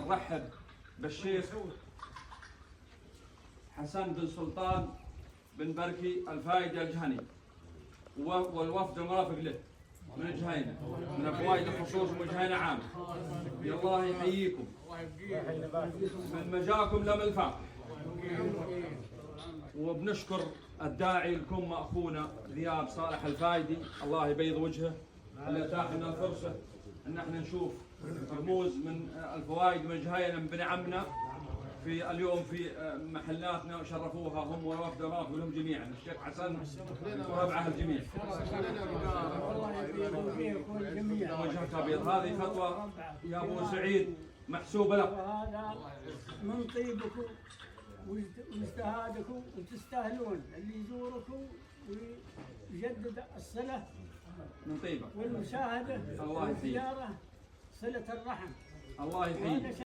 نرحب بالشيخ حسن بن سلطان بن بركي الفايدة الجهني والوفد المرافق له من الجهينة، من الفوائد الخصوص ومن الجهينة عام. يا الله يحييكم، من مجاكم لم الفاق. وبنشكر الداعي لكم اخونا ذياب صالح الفايدي، الله يبيض وجهه، اللي اتاح لنا الفرصه ان احنا نشوف رموز من الفوائد من الجهينة من بني عمنا في اليوم في محلاتنا، وشرفوها هم والوفد المرافق لهم جميعا، الشيخ حسن وربعه الجميع. وجهك ابيض. هذه خطوه يا ابو سعيد محسوبه لك. وهذا من طيبكم واجتهادكم، وتستاهلون اللي يزوركم ويجدد الصله من طيبك والمشاهده الله يحييك. والزياره، صله الرحم. الله يحييك.